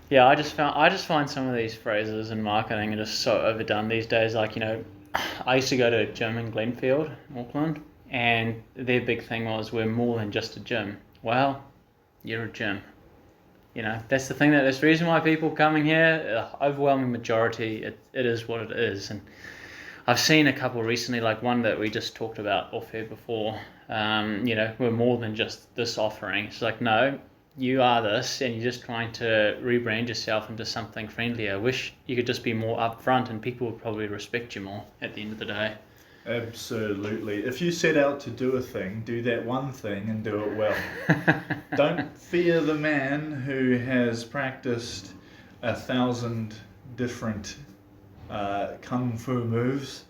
Yeah, I just find some of these phrases in marketing are just so overdone these days. Like, I used to go to a gym in Glenfield, Auckland, and their big thing was we're more than just a gym. Well, you're a gym. That's the thing, that's the reason why people coming here, overwhelming majority, it is what it is. And I've seen a couple recently, like one that we just talked about off here before. We're more than just this offering. It's like, no, you are this, and you're just trying to rebrand yourself into something friendlier. I wish you could just be more upfront, and people would probably respect you more at the end of the day. Absolutely. If you set out to do a thing, do that one thing and do it well. Don't fear the man who has practiced 1,000 different kung fu moves.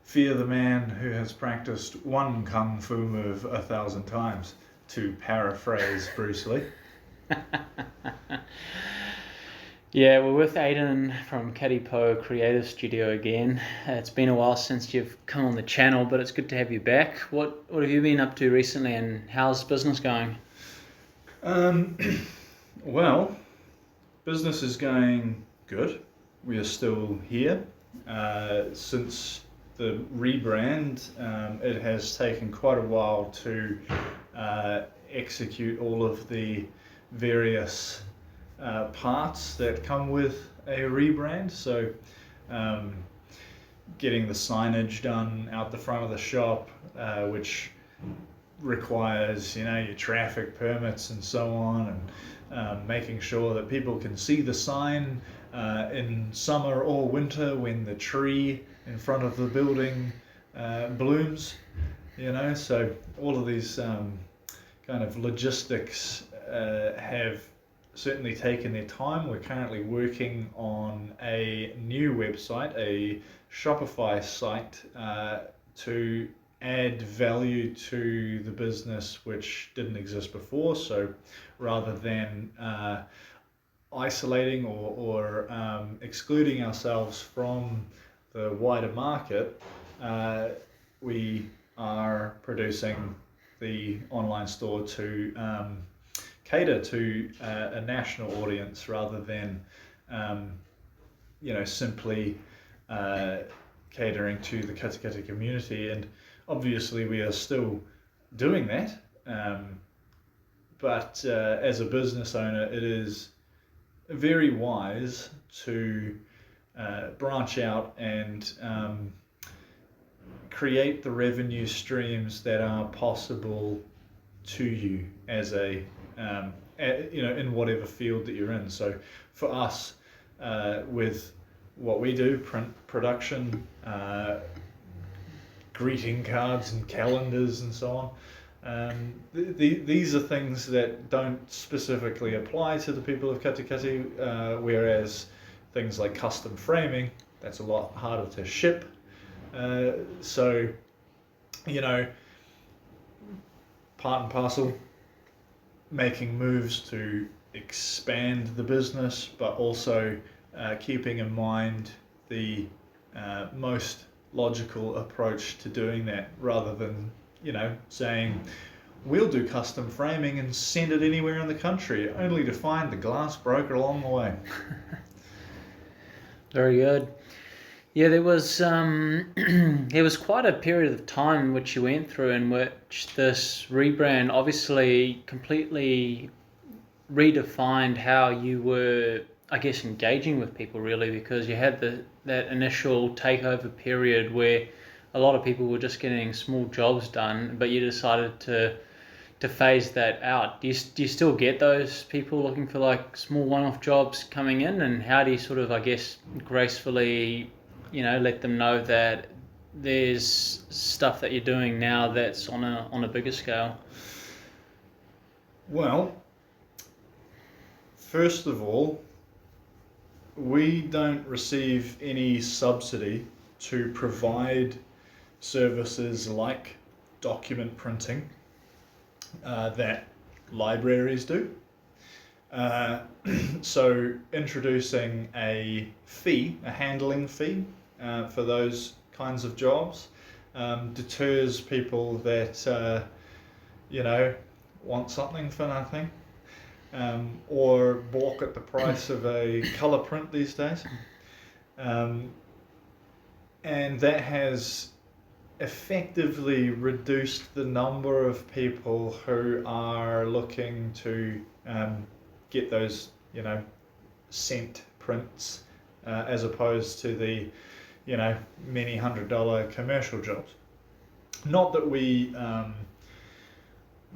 Fear the man who has practiced one kung fu move 1,000 times, to paraphrase Bruce Lee. Yeah, we're with Aidan from Katipo Creative Studio again. It's been a while since you've come on the channel, but it's good to have you back. What have you been up to recently, and how's business going? Well, business is going good. We are still here. Since the rebrand, it has taken quite a while to execute all of the various parts that come with a rebrand. So getting the signage done out the front of the shop, which requires your traffic permits and so on, and making sure that people can see the sign in summer or winter when the tree in front of the building blooms. So all of these kind of logistics have certainly taken their time. We're currently working on a new website, a Shopify site, to add value to the business which didn't exist before. So rather than isolating or excluding ourselves from the wider market, we are producing the online store to cater to a national audience rather than simply catering to the Katikopy community. And obviously we are still doing that, but as a business owner, it is very wise to branch out and create the revenue streams that are possible to you as in whatever field that you're in. So for us, with what we do, print production, greeting cards and calendars and so on, these are things that don't specifically apply to the people of Katikopy, whereas things like custom framing, that's a lot harder to ship. So, part and parcel, making moves to expand the business, but also keeping in mind the most logical approach to doing that, rather than saying we'll do custom framing and send it anywhere in the country, only to find the glass broke along the way. Very good. Yeah, there was there was quite a period of time which you went through in which this rebrand obviously completely redefined how you were, I guess, engaging with people, really, because you had that initial takeover period where a lot of people were just getting small jobs done, but you decided to phase that out. Do you still get those people looking for like small one-off jobs coming in, and how do you sort of, I guess, gracefully let them know that there's stuff that you're doing now that's on a bigger scale? Well, first of all, we don't receive any subsidy to provide services like document printing that libraries do. So introducing a handling fee for those kinds of jobs deters people that want something for nothing. or balk at the price of a colour print these days. And that has effectively reduced the number of people who are looking to get those, cent prints as opposed to the, many $100 commercial jobs. Not that we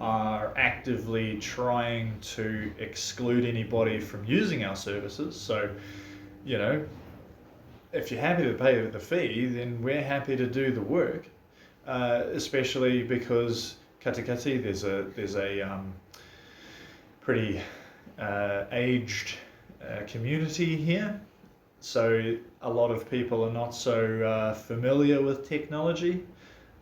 are actively trying to exclude anybody from using our services. So, if you're happy to pay the fee, then we're happy to do the work. Especially because Katikopy, there's a pretty aged community here. So a lot of people are not so familiar with technology.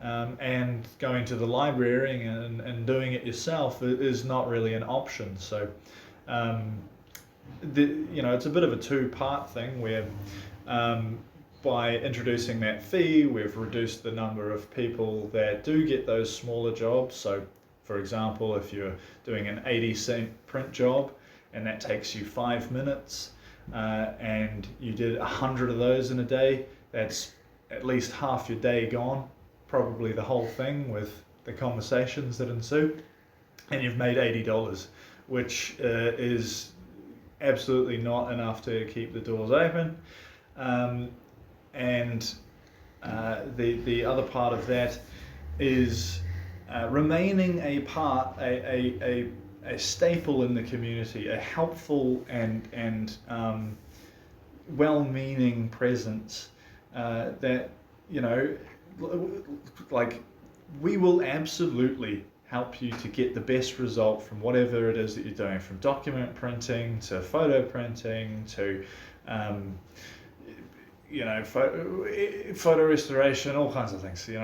And going to the library and doing it yourself is not really an option. So, it's a bit of a two-part thing where by introducing that fee, we've reduced the number of people that do get those smaller jobs. So, for example, if you're doing an 80-cent print job and that takes you 5 minutes and you did 100 of those in a day, that's at least half your day gone. Probably the whole thing with the conversations that ensue, and you've made $80, which is absolutely not enough to keep the doors open. And the other part of that is remaining a staple in the community, a helpful and well-meaning presence that, like, we will absolutely help you to get the best result from whatever it is that you're doing, from document printing to photo printing to photo restoration, all kinds of things. We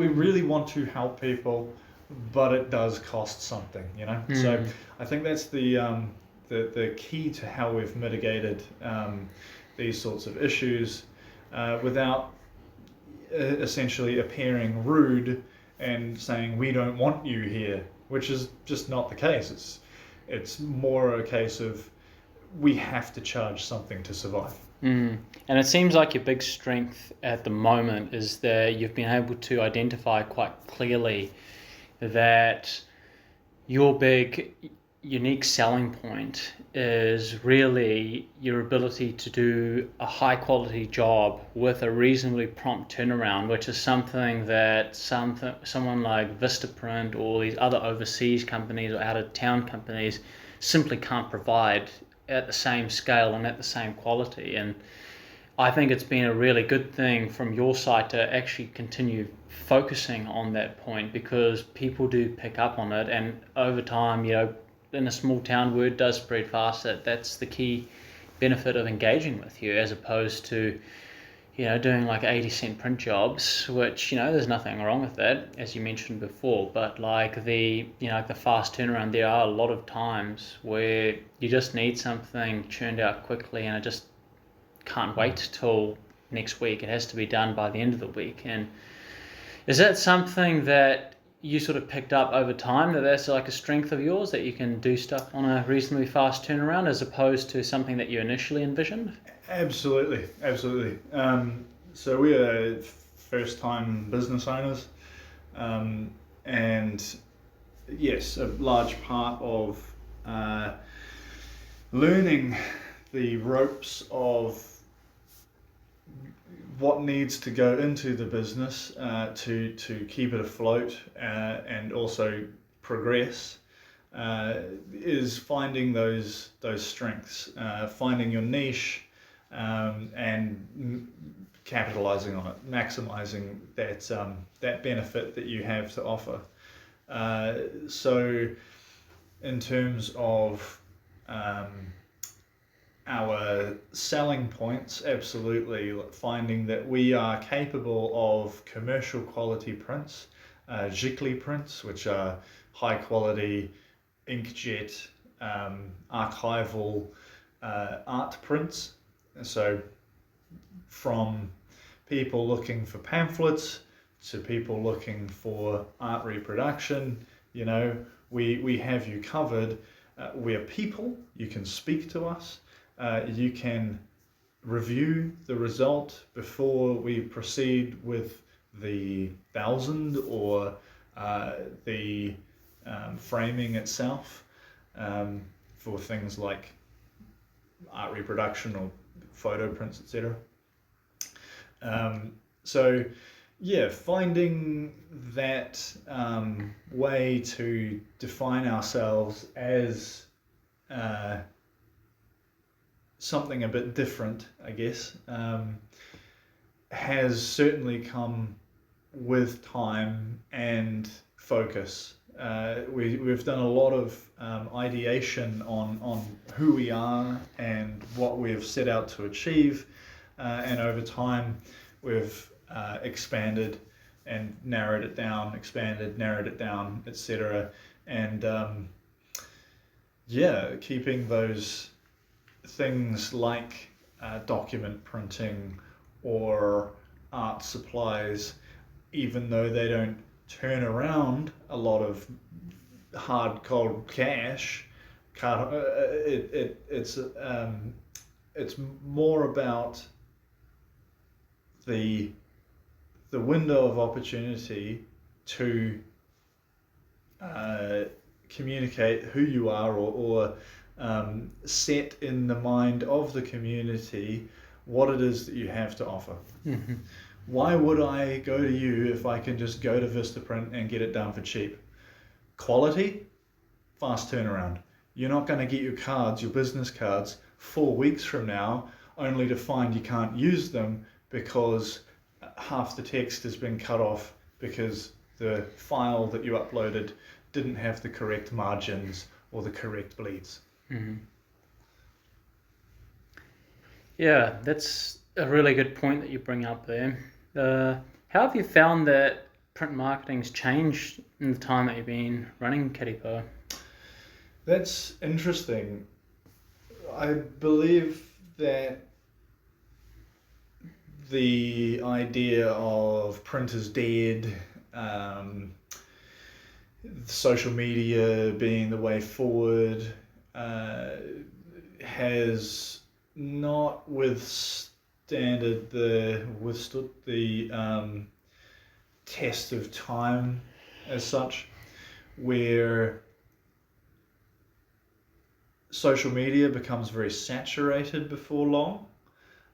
really want to help people, but it does cost something. So I think that's the key to how we've mitigated these sorts of issues without essentially appearing rude and saying we don't want you here, which is just not the case. It's more a case of we have to charge something to survive. And it seems like your big strength at the moment is that you've been able to identify quite clearly that your big unique selling point is really your ability to do a high quality job with a reasonably prompt turnaround, which is something that someone like Vistaprint or these other overseas companies or out of town companies simply can't provide at the same scale and at the same quality. And I think it's been a really good thing from your side to actually continue focusing on that point, because people do pick up on it, and over time, in a small town, word does spread fast. That's the key benefit of engaging with you, as opposed to doing like 80-cent print jobs, which there's nothing wrong with that, as you mentioned before, but like the fast turnaround, there are a lot of times where you just need something churned out quickly, and it just can't wait till next week. It has to be done by the end of the week. And is that something that you sort of picked up over time, that's like a strength of yours, that you can do stuff on a reasonably fast turnaround as opposed to something that you initially envisioned? Absolutely. So we are first-time business owners, and yes, a large part of learning the ropes of what needs to go into the business to keep it afloat and also progress is finding those strengths, finding your niche, and capitalizing on it, maximizing that benefit that you have to offer. So in terms of our selling points, absolutely finding that we are capable of commercial quality prints, giclée prints, which are high quality inkjet archival art prints. So from people looking for pamphlets to people looking for art reproduction, we have you covered. We are people. You can speak to us. You can review the result before we proceed with the 1,000 or the framing itself for things like art reproduction or photo prints, etc. So yeah, finding that way to define ourselves as something a bit different, I guess, has certainly come with time and focus. We've done a lot of ideation on who we are and what we've set out to achieve, and over time we've expanded and narrowed it down, expanded, narrowed it down, etc. And yeah, keeping those things like document printing or art supplies, even though they don't turn around a lot of hard cold cash, it's more about the window of opportunity to communicate who you are, or set in the mind of the community what it is that you have to offer. Mm-hmm. Why would I go to you if I can just go to Vistaprint and get it done for cheap? Quality, fast turnaround. You're not going to get your cards, your business cards, 4 weeks from now, only to find you can't use them because half the text has been cut off because the file that you uploaded didn't have the correct margins or the correct bleeds. Mm-hmm. Yeah, that's a really good point that you bring up there. How have you found that print marketing's changed in the time that you've been running Katipo? That's interesting. I believe that the idea of print is dead, social media being the way forward, has not withstood the test of time as such, where social media becomes very saturated before long,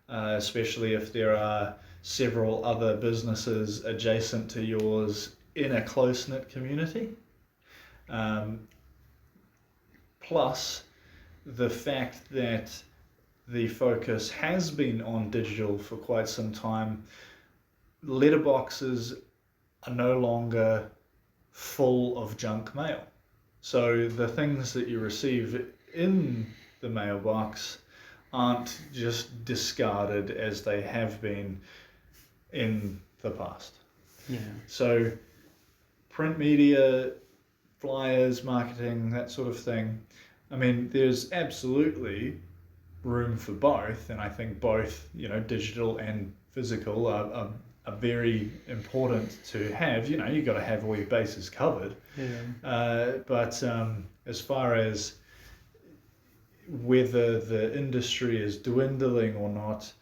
especially if there are several other businesses adjacent to yours in a close-knit community. Plus the fact that the focus has been on digital for quite some time, letterboxes are no longer full of junk mail. So the things that you receive in the mailbox aren't just discarded as they have been in the past. Yeah. So print media, flyers, marketing, that sort of thing. I mean, there's absolutely room for both, and I think both, digital and physical are very important to have. You've got to have all your bases covered. Yeah. But as far as whether the industry is dwindling or not,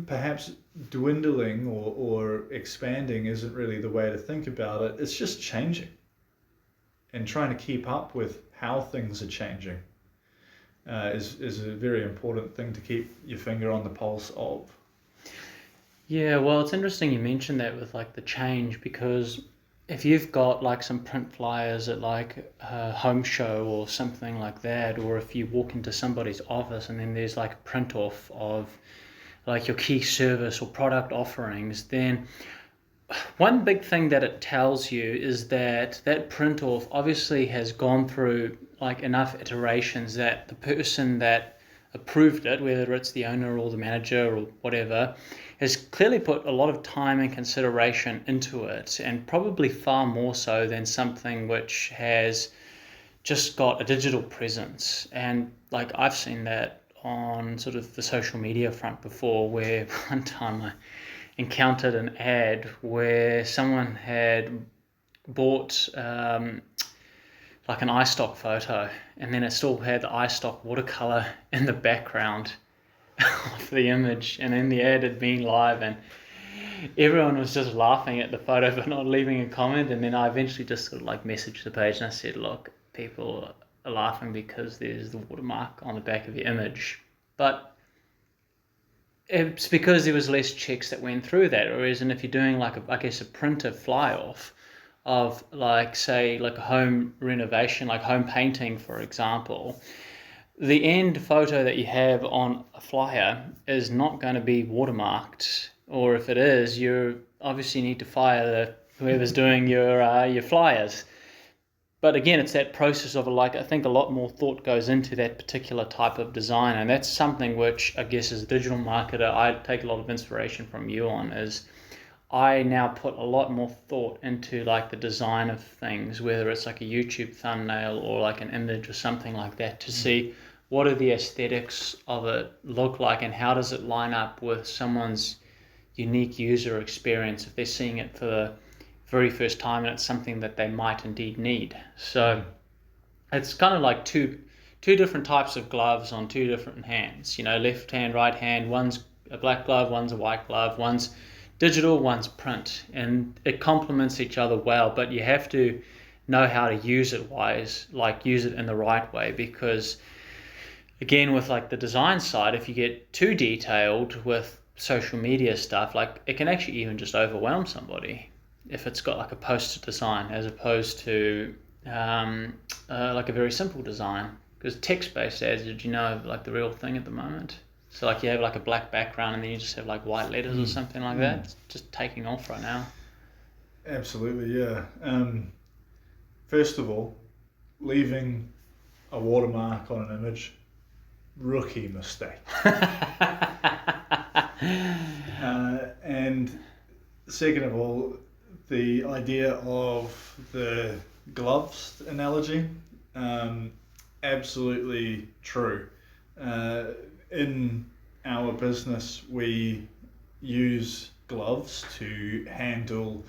perhaps dwindling or expanding isn't really the way to think about it. It's just changing, and trying to keep up with how things are changing is a very important thing to keep your finger on the pulse of. Yeah, well, it's interesting you mentioned that with like the change, because if you've got like some print flyers at like a home show or something like that, or if you walk into somebody's office and then there's like a print off of like your key service or product offerings, then one big thing that it tells you is that that print off obviously has gone through like enough iterations that the person that approved it, whether it's the owner or the manager or whatever, has clearly put a lot of time and consideration into it, and probably far more so than something which has just got a digital presence. And like I've seen that on sort of the social media front before, where one time I encountered an ad where someone had bought like an iStock photo, and then it still had the iStock watercolor in the background of the image, and then the ad had been live, and everyone was just laughing at the photo but not leaving a comment. And then I eventually just sort of like messaged the page and I said, look, people are laughing because there's the watermark on the back of your image, but it's because there was less checks that went through that. Whereas, and if you're doing like a printer fly off of like, say, like a home renovation, like home painting, for example, the end photo that you have on a flyer is not going to be watermarked, or if it is, you obviously need to fire whoever's doing your flyers. But again, it's that process of I think a lot more thought goes into that particular type of design, and that's something which I guess as a digital marketer I take a lot of inspiration from you on. Is I now put a lot more thought into like the design of things, whether it's like a YouTube thumbnail or like an image or something like that, to see what are the aesthetics of it look like and how does it line up with someone's unique user experience if they're seeing it for the very first time and it's something that they might indeed need. So it's kind of like two different types of gloves on two different hands, left hand, right hand. One's a black glove, one's a white glove, one's digital, one's print, and it complements each other well, but you have to know how to use it use it in the right way, because again, with like the design side, if you get too detailed with social media stuff, like it can actually even just overwhelm somebody if it's got like a poster design as opposed to like a very simple design. Because text-based ads, did you know, like the real thing at the moment? So like you have like a black background and then you just have like white letters or something like that. It's just taking off right now. Absolutely, yeah. First of all, leaving a watermark on an image, rookie mistake. And second of all, the idea of the gloves analogy, absolutely true. In our business, we use gloves to handle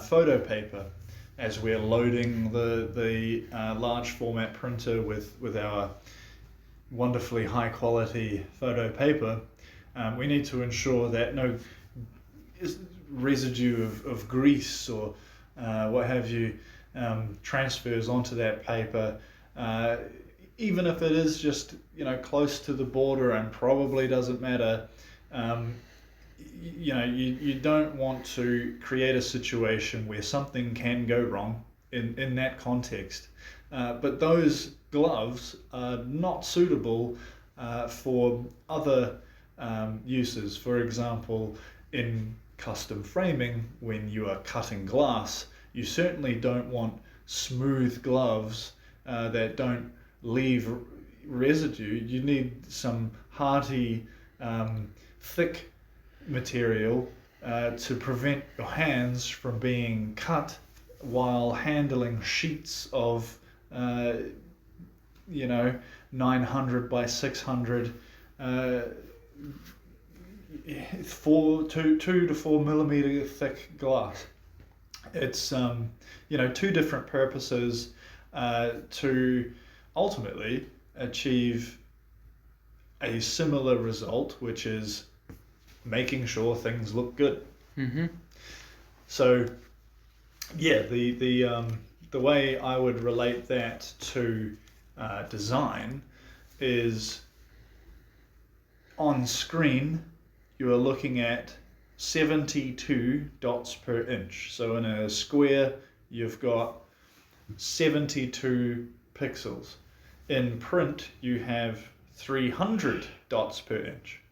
photo paper as we're loading the large format printer with our wonderfully high quality photo paper. We need to ensure that no residue of grease or what have you transfers onto that paper, even if it is just close to the border and probably doesn't matter. You don't want to create a situation where something can go wrong in that context. But those gloves are not suitable for other uses. For example, in custom framing, when you are cutting glass, you certainly don't want smooth gloves that don't leave residue. You need some hearty, thick material to prevent your hands from being cut while handling sheets of 900 by 600 2 to 4 millimeter thick glass. It's two different purposes to ultimately achieve a similar result, which is making sure things look good. Mm-hmm. So yeah, the way I would relate that to design is, on screen you are looking at 72 dots per inch. So in a square you've got 72 pixels. In print you have 300 dots per inch.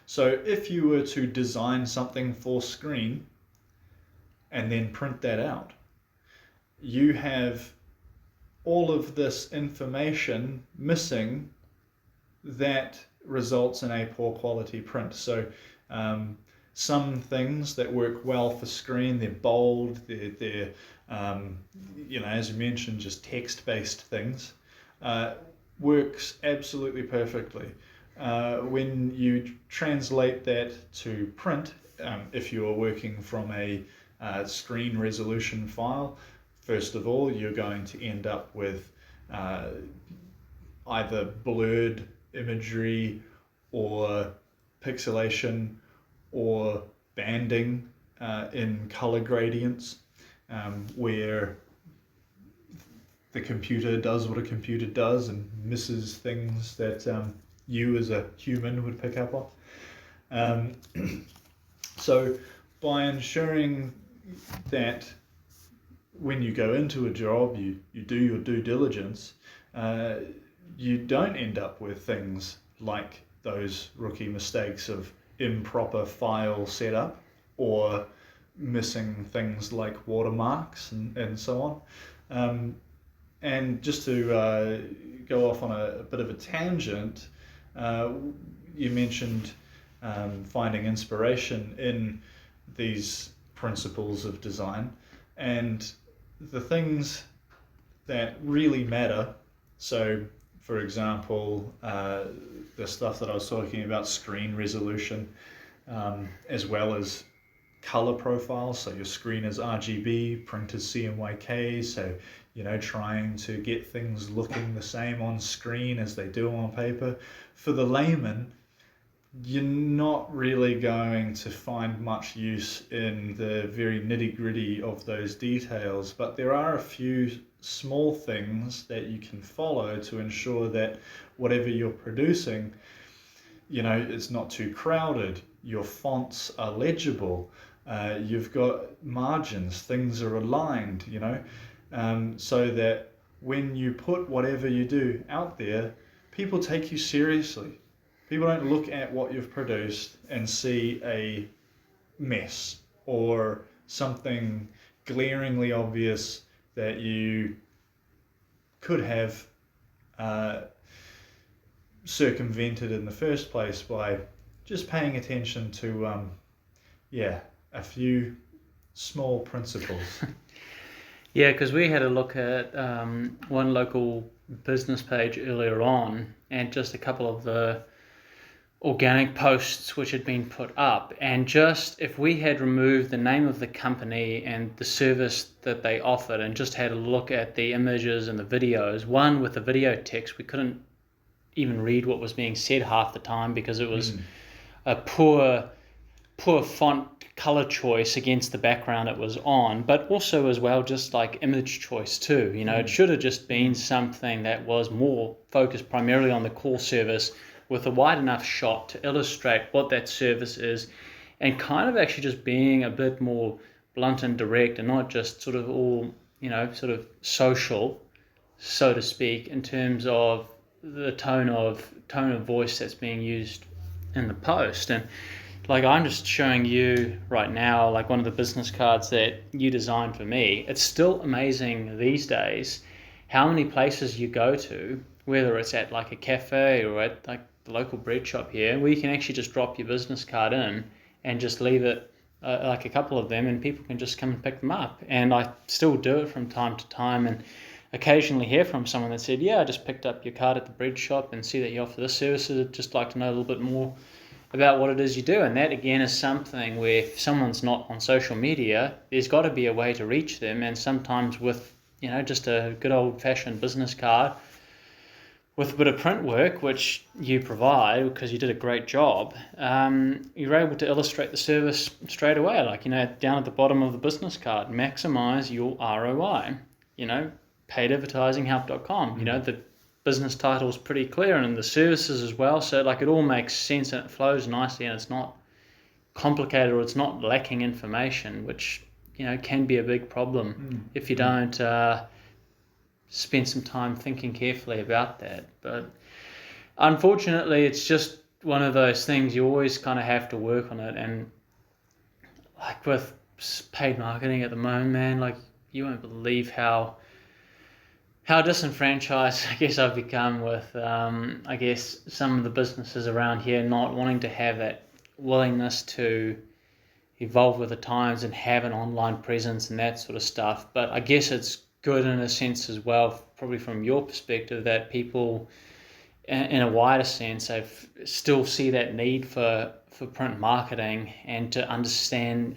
So if you were to design something for screen and then print that out, you have all of this information missing that results in a poor quality print. So some things that work well for screen, they're bold, they're as you mentioned, just text-based things, works absolutely perfectly. When you translate that to print, if you are working from a screen resolution file, first of all, you're going to end up with either blurred imagery or pixelation or banding in color gradients, where the computer does what a computer does and misses things that you as a human would pick up on. So by ensuring that when you go into a job, you do your due diligence, you don't end up with things like those rookie mistakes of improper file setup or missing things like watermarks and so on. And just to go off on a bit of a tangent, you mentioned finding inspiration in these principles of design, and the things that really matter. So, for example, the stuff that I was talking about, screen resolution, as well as color profiles. So your screen is RGB, print is CMYK. So, trying to get things looking the same on screen as they do on paper. For the layman, you're not really going to find much use in the very nitty-gritty of those details, but there are a few small things that you can follow to ensure that whatever you're producing, it's not too crowded, your fonts are legible, you've got margins, things are aligned, so that when you put whatever you do out there, people take you seriously. People don't look at what you've produced and see a mess or something glaringly obvious that you could have circumvented in the first place by just paying attention to a few small principles. Yeah, because we had a look at one local business page earlier on, and just a couple of the organic posts which had been put up, and just if we had removed the name of the company and the service that they offered and just had a look at the images and the videos, one with the video text, we couldn't even read what was being said half the time because it was a poor font color choice against the background it was on, but also as well just like image choice too. It should have just been something that was more focused primarily on the core service with a wide enough shot to illustrate what that service is, and kind of actually just being a bit more blunt and direct and not just sort of all, sort of social, so to speak, in terms of the tone of voice that's being used in the post. And like I'm just showing you right now, like one of the business cards that you designed for me. It's still amazing these days how many places you go to, whether it's at like a cafe or at like the local bread shop here, where you can actually just drop your business card in and just leave it, like a couple of them, and people can just come and pick them up. And I still do it from time to time, and occasionally hear from someone that said, I just picked up your card at the bread shop and see that you offer this service. I'd just like to know a little bit more about what it is you do. And that again is something where if someone's not on social media, there's got to be a way to reach them, and sometimes with just a good old-fashioned business card with a bit of print work, which you provide because you did a great job, you're able to illustrate the service straight away. Like, down at the bottom of the business card, maximize your ROI, paidadvertisinghelp.com. The business title is pretty clear, and the services as well. So like it all makes sense and it flows nicely, and it's not complicated or it's not lacking information, which, can be a big problem if you don't spend some time thinking carefully about that. But unfortunately, it's just one of those things. You always kind of have to work on it. And like with paid marketing at the moment, man, like you won't believe how disenfranchised I guess I've become with I guess some of the businesses around here not wanting to have that willingness to evolve with the times and have an online presence and that sort of stuff. But I guess it's good in a sense as well, probably from your perspective, that people in a wider sense still see that need for print marketing and they understand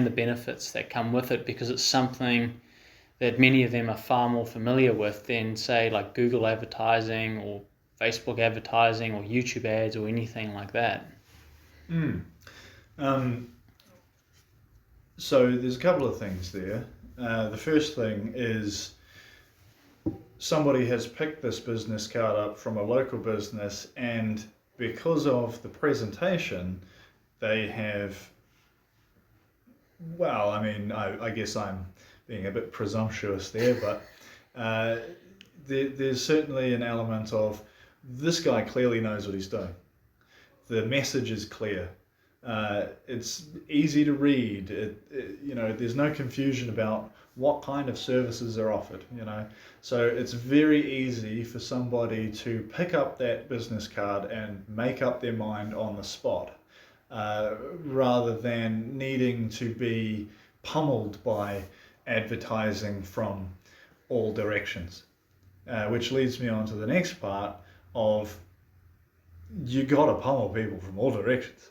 the benefits that come with it, because it's something that many of them are far more familiar with than, say, like Google advertising or Facebook advertising or YouTube ads or anything like that. So there's a couple of things there. The first thing is somebody has picked this business card up from a local business, and because of the presentation, they have, well, I mean, I guess I'm being a bit presumptuous there, but there's certainly an element of this guy clearly knows what he's doing. The message is clear. It's easy to read. There's no confusion about what kind of services are offered. So it's very easy for somebody to pick up that business card and make up their mind on the spot, rather than needing to be pummeled by advertising from all directions. Which leads me on to the next part of, you got to pummel people from all directions.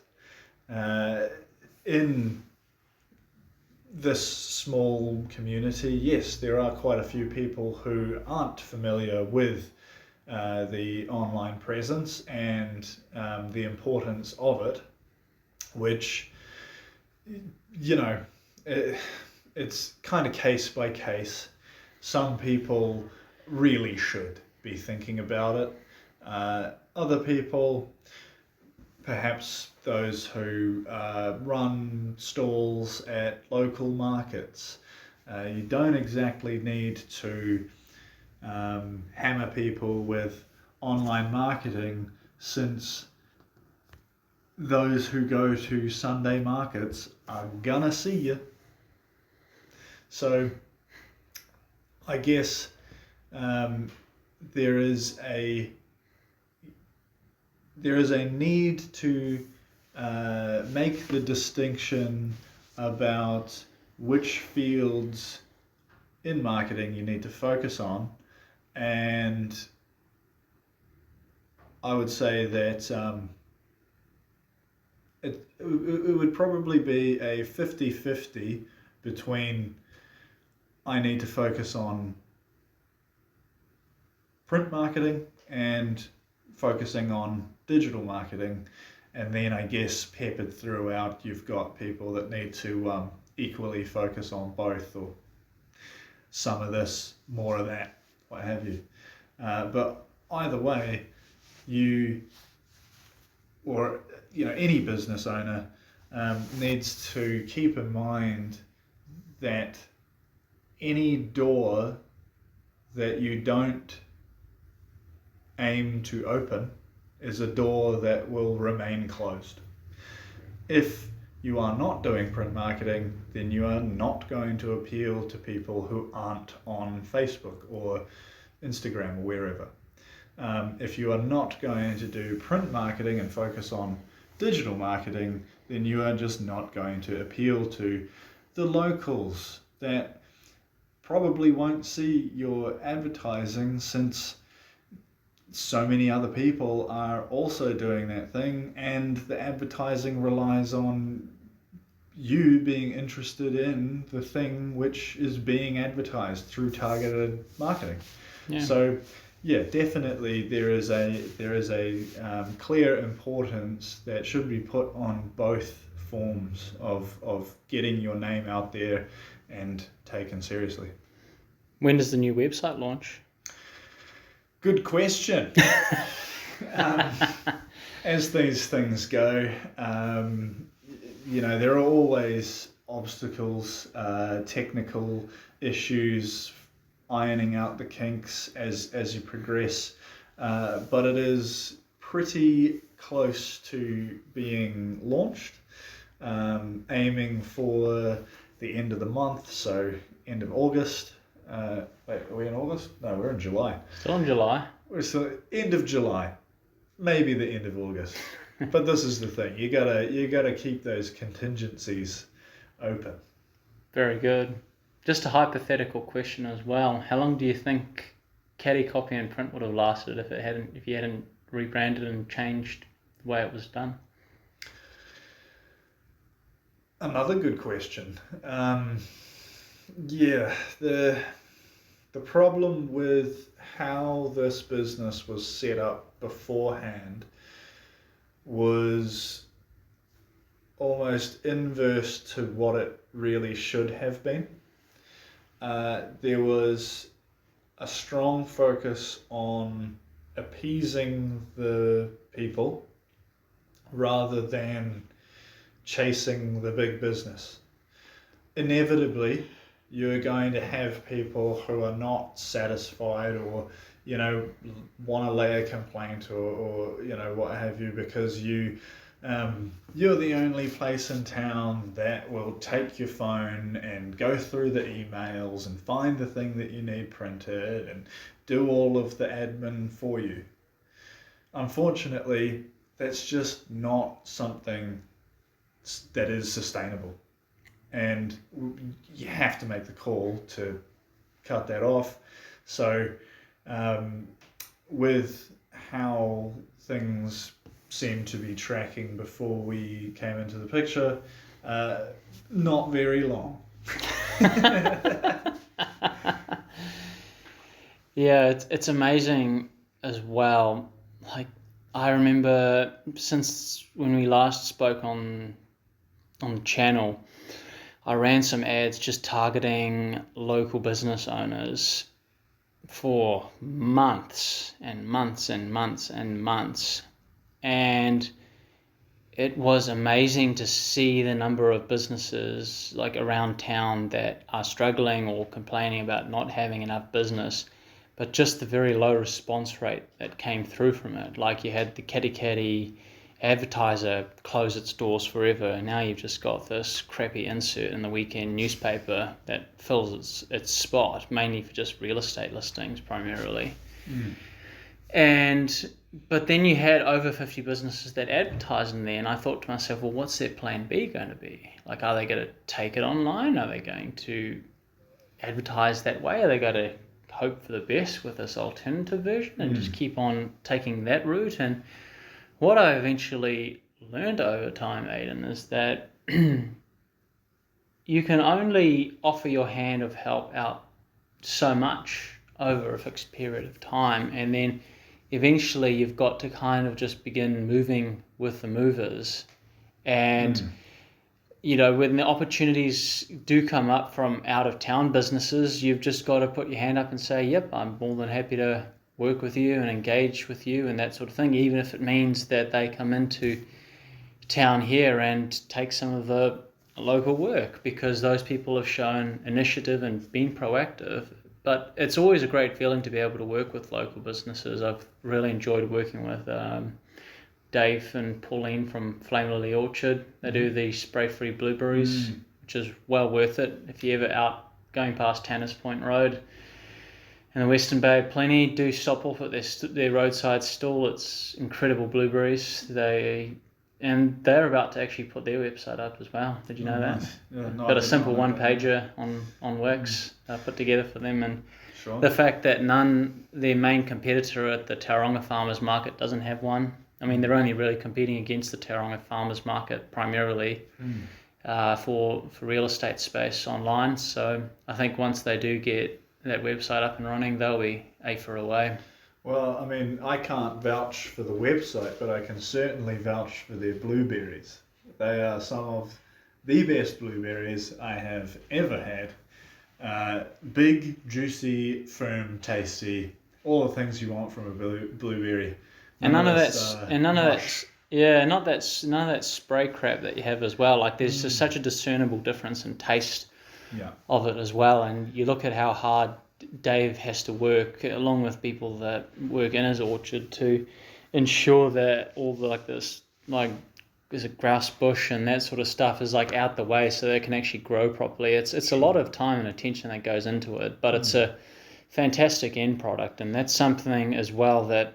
In this small community, yes, there are quite a few people who aren't familiar with the online presence and the importance of it, which, it's kind of case by case. Some people really should be thinking about it. Other people, perhaps those who run stalls at local markets, you don't exactly need to hammer people with online marketing, since those who go to Sunday markets are gonna see you. So I guess there is a need to make the distinction about which fields in marketing you need to focus on, and I would say that it would probably be a 50-50 between, I need to focus on print marketing and focusing on digital marketing, and then I guess peppered throughout you've got people that need to equally focus on both, or some of this, more of that, what have you. But either way, any business owner needs to keep in mind that any door that you don't aim to open is a door that will remain closed. If you are not doing print marketing, then you are not going to appeal to people who aren't on Facebook or Instagram or wherever. If you are not going to do print marketing and focus on digital marketing, then you are just not going to appeal to the locals that probably won't see your advertising, since so many other people are also doing that thing, and the advertising relies on you being interested in the thing which is being advertised through targeted marketing. Yeah. So yeah, definitely there is a clear importance that should be put on both forms of getting your name out there and taken seriously. When does the new website launch? Good question. As these things go, there are always obstacles, technical issues, ironing out the kinks as you progress, but it is pretty close to being launched, aiming for the end of the month, so end of August. Wait, are we in August? No, we're in July. Still in July. We're still end of July, maybe the end of August. But this is the thing: you gotta keep those contingencies open. Very good. Just a hypothetical question as well. How long do you think Katikopy and Print would have lasted if you hadn't rebranded and changed the way it was done? Another good question. The problem with how this business was set up beforehand was almost inverse to what it really should have been. There was a strong focus on appeasing the people rather than chasing the big business. Inevitably, you're going to have people who are not satisfied or, want to lay a complaint or what have you, because you're the only place in town that will take your phone and go through the emails and find the thing that you need printed and do all of the admin for you. Unfortunately, that's just not something that is sustainable. And you have to make the call to cut that off. So with how things seemed to be tracking before we came into the picture, not very long. Yeah, it's amazing as well. Like, I remember since when we last spoke on the channel, I ran some ads just targeting local business owners for months and months and months and months. And it was amazing to see the number of businesses like around town that are struggling or complaining about not having enough business, but just the very low response rate that came through from it. Like, you had the Katikopy advertiser close its doors forever, and now you've just got this crappy insert in the weekend newspaper that fills its spot, mainly for just real estate listings primarily. But then you had over 50 businesses that advertise in there, and I thought to myself, well, what's their plan B going to be? Like, are they going to take it online? Are they going to advertise that way? Are they going to hope for the best with this alternative version and just keep on taking that route? And what I eventually learned over time, Aidan, is that you can only offer your hand of help out so much over a fixed period of time, and then eventually you've got to kind of just begin moving with the movers. And when the opportunities do come up from out of town businesses, you've just got to put your hand up and say, yep, I'm more than happy to work with you and engage with you and that sort of thing, even if it means that they come into town here and take some of the local work, because those people have shown initiative and been proactive. But it's always a great feeling to be able to work with local businesses. I've really enjoyed working with Dave and Pauline from Flame Lily Orchard. They do the spray-free blueberries, which is well worth it. If you're ever out going past Tanner's Point Road in the Western Bay, plenty do stop off at their roadside stall. It's incredible blueberries. They're about to actually put their website up as well. Did you know that? Nice. Yeah, no, got a simple one-pager on Wix put together for them, and sure. The fact that their main competitor at the Tauranga Farmers Market doesn't have one. I mean, they're only really competing against the Tauranga Farmers Market primarily for real estate space online. So I think once they do get that website up and running, they'll be a for away. Well, I mean, I can't vouch for the website, but I can certainly vouch for their blueberries. They are some of the best blueberries I have ever had. Big, juicy, firm, tasty, all the things you want from a blueberry. And none of that spray crap that you have as well. Like, there's just such a discernible difference in taste of it as well. And you look at how hard Dave has to work, along with people that work in his orchard, to ensure that all the there's a grass bush and that sort of stuff is like out the way so they can actually grow properly. It's a lot of time and attention that goes into it, but it's a fantastic end product. And that's something as well that,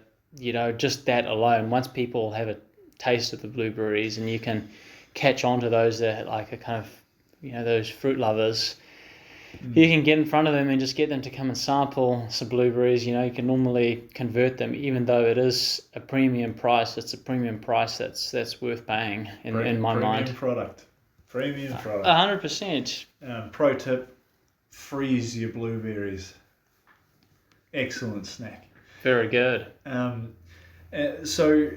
just that alone, once people have a taste of the blueberries and you can catch on to those that like a kind of, those fruit lovers, you can get in front of them and just get them to come and sample some blueberries. You can normally convert them, even though it is a premium price. It's a premium price that's worth paying in my mind. Premium product. 100%. Pro tip: freeze your blueberries. excellent snack. Very good. So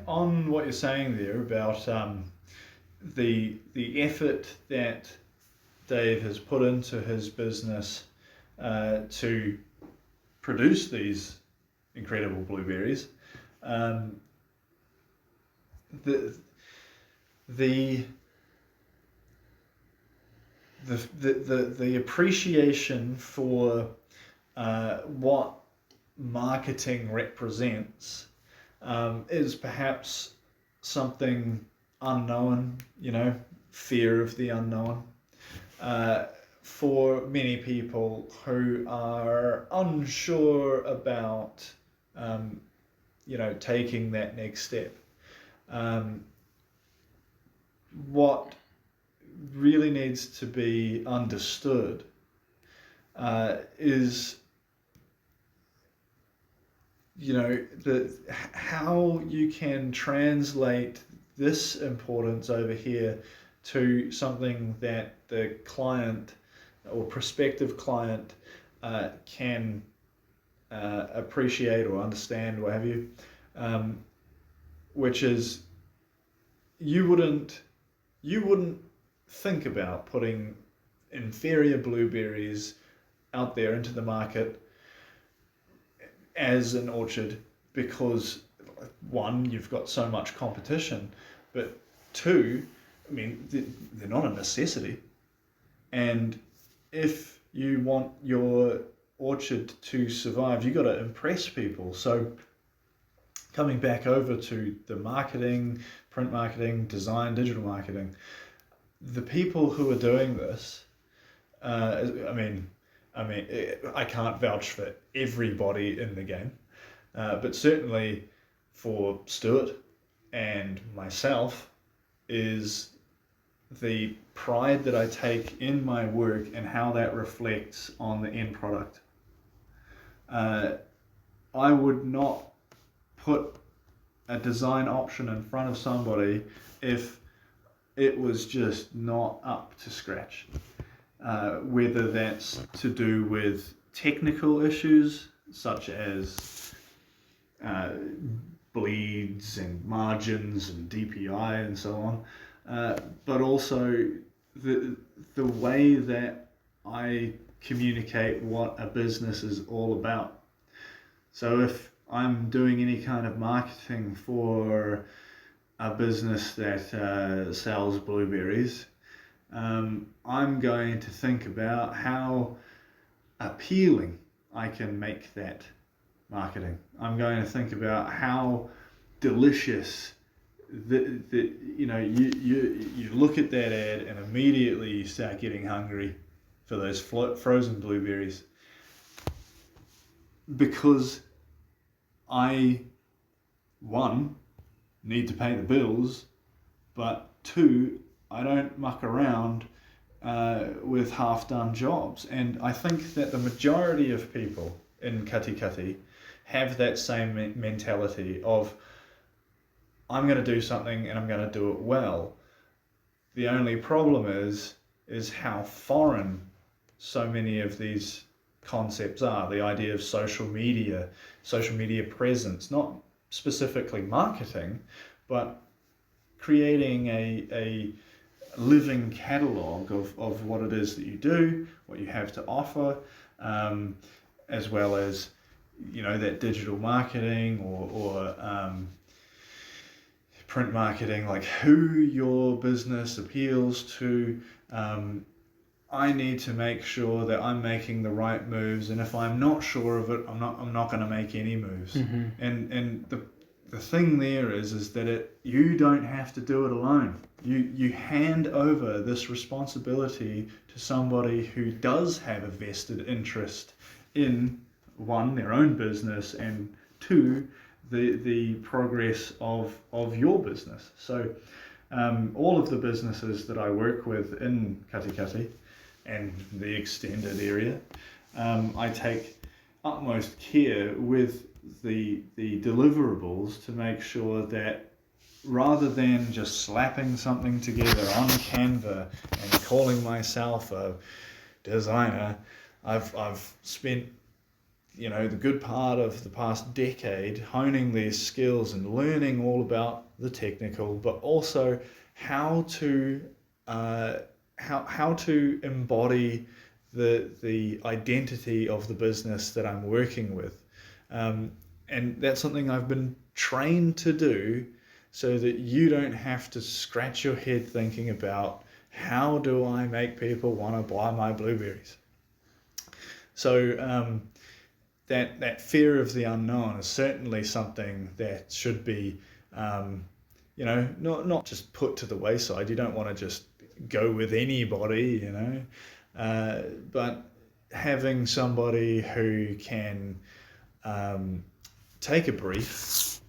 on what you're saying there about the effort that Dave has put into his business to produce these incredible blueberries, the appreciation for what marketing represents is perhaps something unknown, fear of the unknown. For many people who are unsure about, taking that next step. What really needs to be understood is, how you can translate this importance over here to something that the client or prospective client can appreciate or understand, what have you, which is you wouldn't think about putting inferior blueberries out there into the market as an orchard because, one, you've got so much competition, but two, I mean, they're not a necessity. And if you want your orchard to survive, you've got to impress people. So coming back over to the marketing, print marketing, design, digital marketing, the people who are doing this, I can't vouch for everybody in the game, but certainly for Stuart and myself is the pride that I take in my work and how that reflects on the end product. I would not put a design option in front of somebody if it was just not up to scratch. Whether that's to do with technical issues such as bleeds and margins and DPI and so on, but also the way that I communicate what a business is all about. So if I'm doing any kind of marketing for a business that sells blueberries, I'm going to think about how appealing I can make that marketing. I'm going to think about how delicious you look at that ad and immediately you start getting hungry for those frozen blueberries, because I, one, need to pay the bills, but two, I don't muck around with half-done jobs. And I think that the majority of people in Katikopy have that same mentality of, I'm going to do something and I'm going to do it well. The only problem is how foreign so many of these concepts are. The idea of social media presence, not specifically marketing, but creating a living catalogue of what it is that you do, what you have to offer, as well as, that digital marketing or print marketing, like who your business appeals to. I need to make sure that I'm making the right moves, and if I'm not sure of it, I'm not going to make any moves. Mm-hmm. And the thing there is that you don't have to do it alone. You hand over this responsibility to somebody who does have a vested interest in, one, their own business, and two, the progress of your business. So all of the businesses that I work with in Katikopy and the extended area, I take utmost care with the deliverables to make sure that rather than just slapping something together on Canva and calling myself a designer, I've spent the good part of the past decade, honing these skills and learning all about the technical, but also how to embody the identity of the business that I'm working with. And that's something I've been trained to do, so that you don't have to scratch your head thinking about, how do I make people want to buy my blueberries? So that fear of the unknown is certainly something that should be, not just put to the wayside. You don't want to just go with anybody, but having somebody who can take a brief,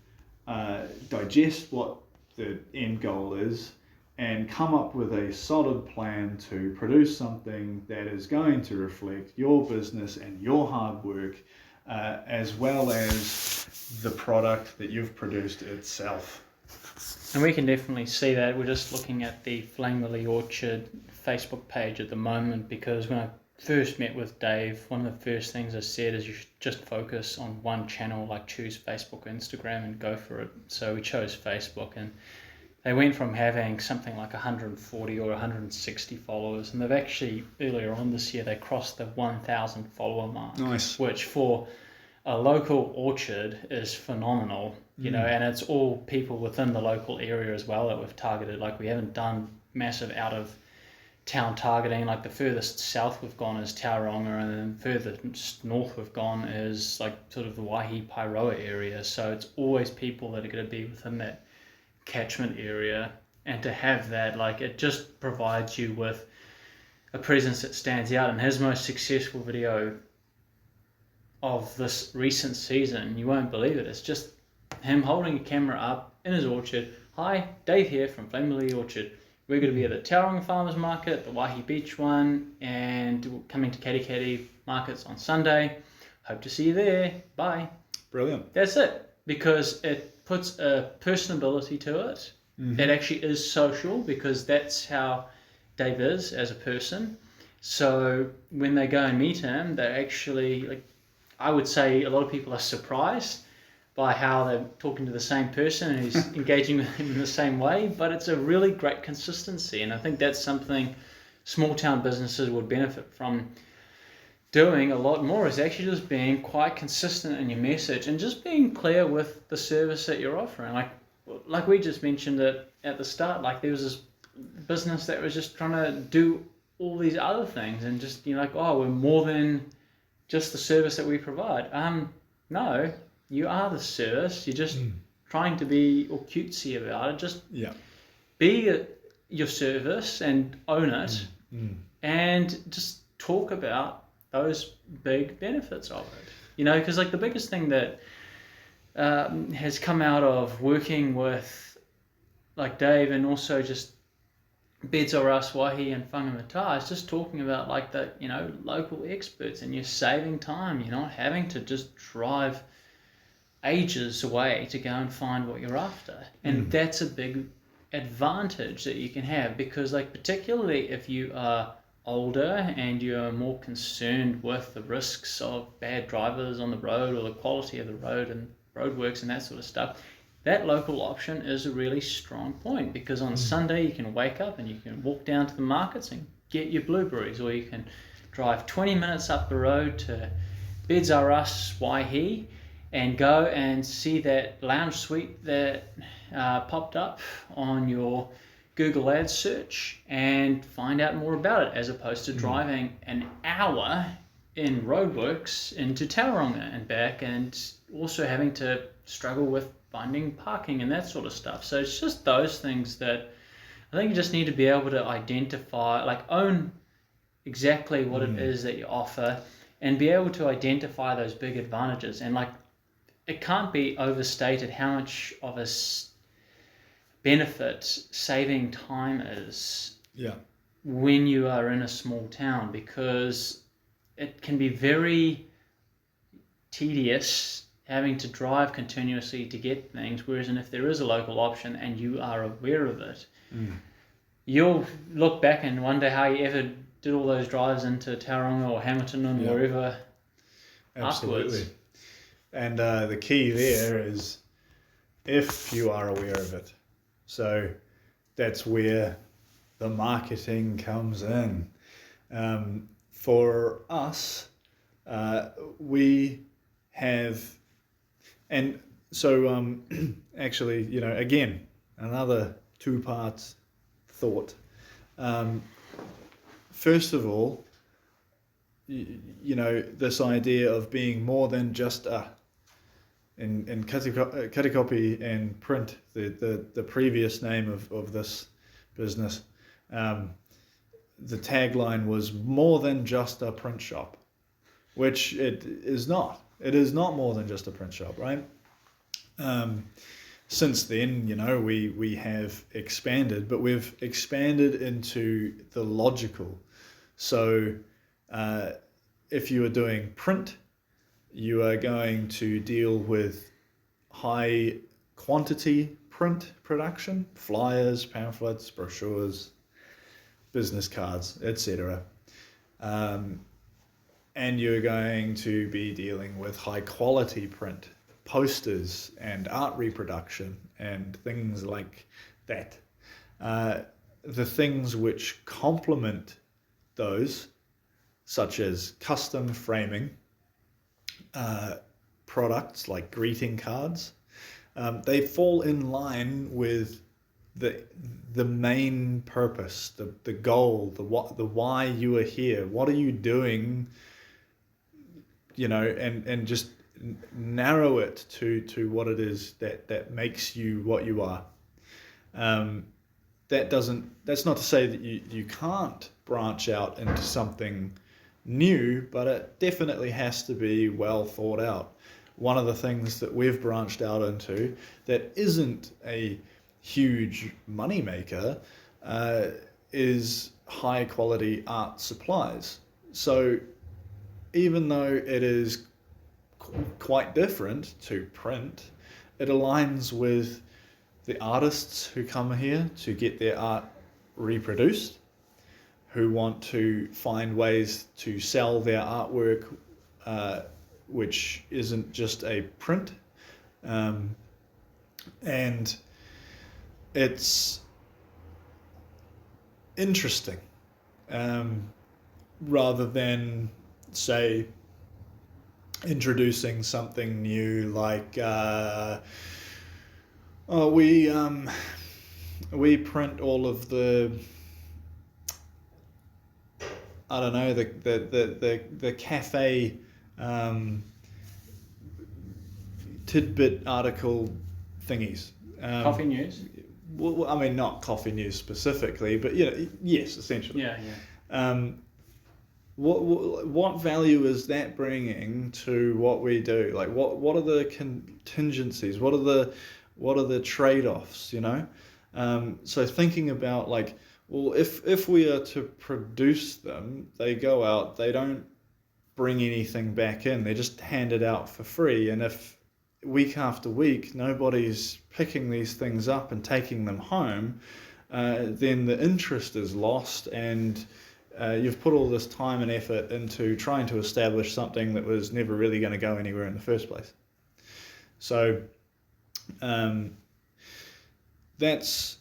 digest what the end goal is, and come up with a solid plan to produce something that is going to reflect your business and your hard work, as well as the product that you've produced itself. And we can definitely see that. We're just looking at the Flame Lily Orchard Facebook page at the moment, because when I first met with Dave, one of the first things I said is you should just focus on one channel, like choose Facebook or Instagram and go for it. So we chose Facebook, and they went from having something like 140 or 160 followers, and they've actually, earlier on this year, they crossed the 1,000 follower mark. Nice. Which for a local orchard is phenomenal, and it's all people within the local area as well that we've targeted. Like, we haven't done massive out of town targeting. Like, the furthest south we've gone is Tauranga, and then furthest north we've gone is like sort of the Waihi Pairoa area. So it's always people that are going to be within that catchment area, and to have that, like, it just provides you with a presence that stands out. And his most successful video of this recent season, you won't believe it, it's just him holding a camera up in his orchard. Hi, Dave here from Flame Lily Orchard. We're going to be at the Tauranga Farmers Market, the Waihi Beach one, and coming to Katikopy Markets on Sunday. Hope to see you there. Bye. Brilliant. That's it, because it puts a personability to it. Mm-hmm. That actually is social, because that's how Dave is as a person. So when they go and meet him, they're actually, like, I would say a lot of people are surprised by how they're talking to the same person and who's engaging with him in the same way, but it's a really great consistency. And I think that's something small town businesses would benefit from doing a lot more, is actually just being quite consistent in your message and just being clear with the service that you're offering. Like we just mentioned it at the start, like there was this business that was just trying to do all these other things and just, we're more than just the service that we provide. No, you are the service. You're just trying to be all cutesy about it. Just be your service and own it, and just talk about those big benefits of it. Because like the biggest thing that has come out of working with like Dave, and also just Beds or Us, Waihi and Whangamata, is just talking about like the local experts, and you're saving time. You're not having to just drive ages away to go and find what you're after, and that's a big advantage that you can have, because like particularly if you are older and you're more concerned with the risks of bad drivers on the road or the quality of the road and roadworks and that sort of stuff, that local option is a really strong point, because on Sunday you can wake up and you can walk down to the markets and get your blueberries, or you can drive 20 minutes up the road to Beds R Us Waihi and go and see that lounge suite that popped up on your Google Ads search and find out more about it, as opposed to driving an hour in roadworks into Tauranga and back, and also having to struggle with finding parking and that sort of stuff. So it's just those things that I think you just need to be able to identify, like own exactly what it is that you offer, and be able to identify those big advantages. And like, it can't be overstated how much of a benefit saving time is when you are in a small town, because it can be very tedious having to drive continuously to get things, whereas if there is a local option and you are aware of it, you'll look back and wonder how you ever did all those drives into Tauranga or Hamilton and wherever. Absolutely. afterwards. And the key there is if you are aware of it. So that's where the marketing comes in. For us, we have, and so actually, again, another two parts thought. First of all, this idea of being more than just in Katikopy and Print, the previous name of this business, the tagline was more than just a print shop, which it is not. It is not more than just a print shop, right? Since then, we have expanded, but we've expanded into the logical. So if you are doing print, you are going to deal with high quantity print production, flyers, pamphlets, brochures, business cards, etc. And you're going to be dealing with high quality print, posters and art reproduction and things like that. The things which complement those, such as custom framing, products like greeting cards, they fall in line with the main purpose, the goal, the why you are here. What are you doing? And just narrow it to what it is that makes you what you are. That's not to say that you can't branch out into something new, but it definitely has to be well thought out. One of the things that we've branched out into that isn't a huge money maker is high quality art supplies. So even though it is quite different to print, it aligns with the artists who come here to get their art reproduced, who want to find ways to sell their artwork, which isn't just a print. And it's interesting, rather than, say, introducing something new like we print all of the, I don't know, the cafe tidbit article thingies. Coffee news? Well, I mean, not coffee news specifically, but yes, essentially. Yeah. What value is that bringing to what we do? Like, what are the contingencies? What are the trade-offs? So thinking about, like, well, if we are to produce them, they go out, they don't bring anything back in, they just hand it out for free, and if week after week nobody's picking these things up and taking them home, then the interest is lost, and you've put all this time and effort into trying to establish something that was never really going to go anywhere in the first place. So that's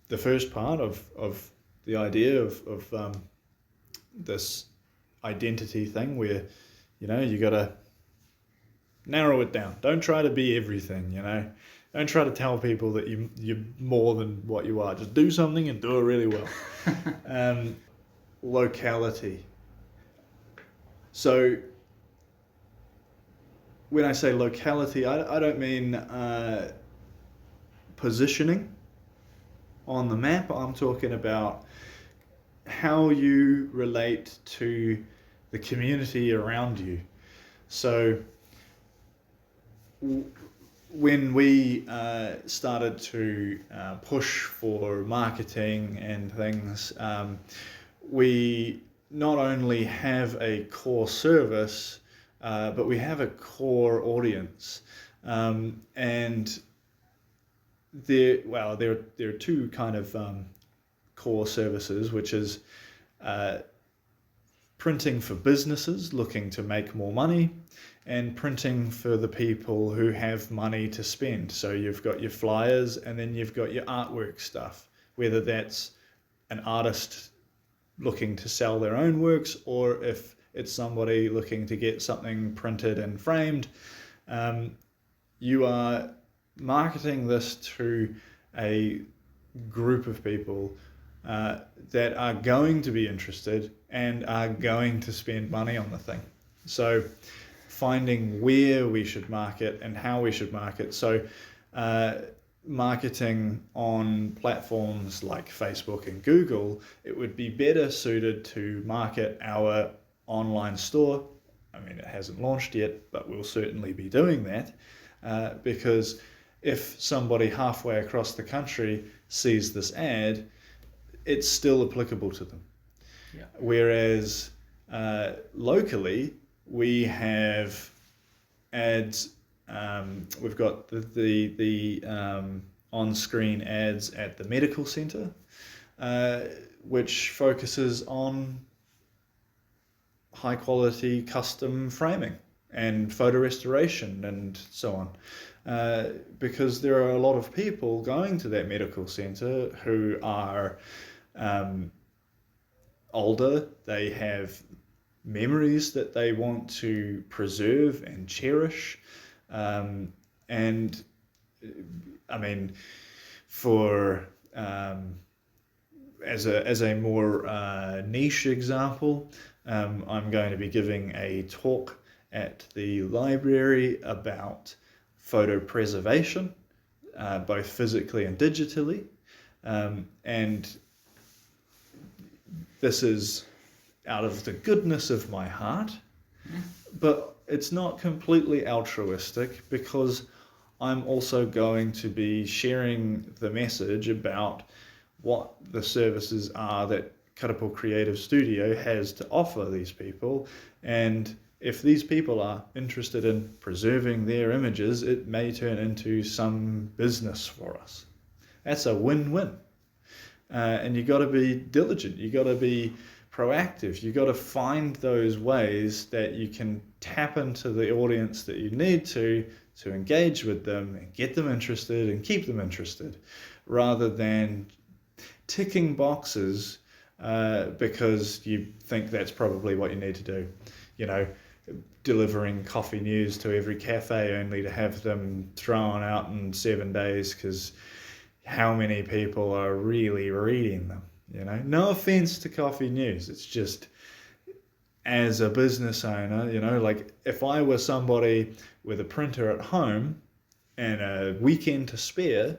the first part of the idea of this identity thing, where you got to narrow it down. Don't try to be everything. Don't try to tell people that you're more than what you are. Just do something and do it really well. Locality. So when I say locality, I don't mean positioning on the map. I'm talking about how you relate to the community around you. So when we started to push for marketing and things, we not only have a core service, but we have a core audience. And there are two kind of core services, which is printing for businesses looking to make more money, and printing for the people who have money to spend. So you've got your flyers, and then you've got your artwork stuff, whether that's an artist looking to sell their own works, or if it's somebody looking to get something printed and framed. You are marketing this to a group of people that are going to be interested and are going to spend money on the thing. So finding where we should market and how we should market. So marketing on platforms like Facebook and Google, it would be better suited to market our online store. I mean, it hasn't launched yet, but we'll certainly be doing that, because if somebody halfway across the country sees this ad, it's still applicable to them. Yeah. Whereas locally, we have ads. We've got the on-screen ads at the medical centre, which focuses on high-quality custom framing and photo restoration and so on. Because there are a lot of people going to that medical centre who are older, they have memories that they want to preserve and cherish. And I mean, for as a more niche example, I'm going to be giving a talk at the library about photo preservation, both physically and digitally, and this is out of the goodness of my heart, but it's not completely altruistic, because I'm also going to be sharing the message about what the services are that Katipo Creative Studio has to offer these people, and if these people are interested in preserving their images, it may turn into some business for us. That's a win-win. And you got to be diligent, you got to be proactive, you got to find those ways that you can tap into the audience that you need to engage with them and get them interested and keep them interested, rather than ticking boxes because you think that's probably what you need to do. You know, delivering coffee news to every cafe only to have them thrown out in 7 days, because how many people are really reading them? You know, no offense to coffee news, it's just, as a business owner, you know, like if I were somebody with a printer at home and a weekend to spare,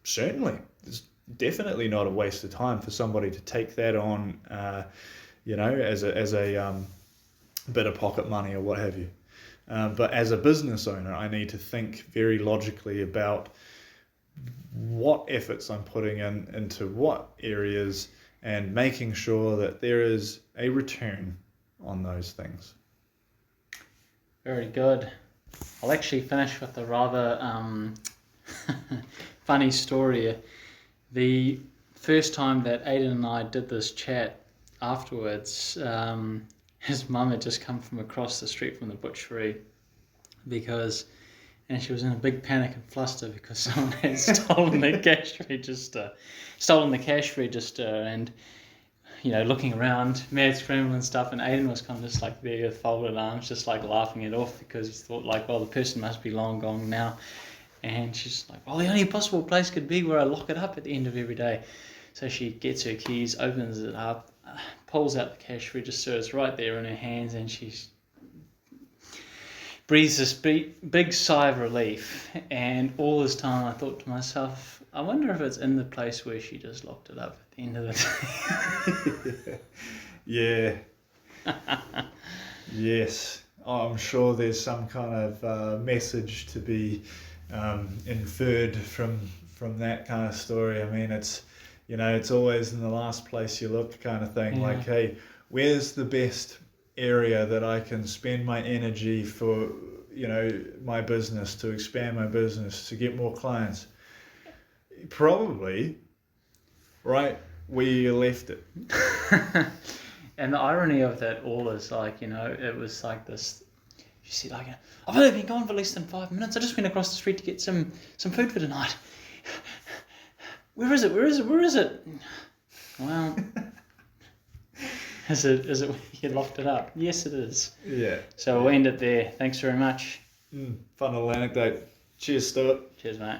certainly it's definitely not a waste of time for somebody to take that on, you know, as a bit of pocket money or what have you. But as a business owner, I need to think very logically about what efforts I'm putting into what areas, and making sure that there is a return on those things. Very good. I'll actually finish with a rather funny story. The first time that Aidan and I did this chat afterwards, his mum had just come from across the street from the butchery, and she was in a big panic and fluster because someone had stolen the cash register, and you know, looking around, mad scramble and stuff, and Aidan was kind of just like there with folded arms, just like laughing it off, because he thought like, well, the person must be long gone now. And she's like, well, the only possible place could be where I lock it up at the end of every day. So she gets her keys, opens it up, pulls out the cash register, it's right there in her hands, and she breathes this big sigh of relief. And all this time I thought to myself, I wonder if it's in the place where she just locked it up at the end of the day. Yeah. Yes. I'm sure there's some kind of message to be inferred from that kind of story. I mean, it's, you know, it's always in the last place you look kind of thing. Yeah. Like, hey, where's the best area that I can spend my energy for, you know, my business, to expand my business, to get more clients? Probably right where you left it. And the irony of that all is like, it was like this. You see, like, I've only been gone for less than 5 minutes. I just went across the street to get some food for tonight. Where is it? Where is it? Where is it? Well, is it you locked it up? Yes, it is. Yeah. So we'll end it there. Thanks very much. Fun little anecdote. Cheers, Stuart. Cheers, mate.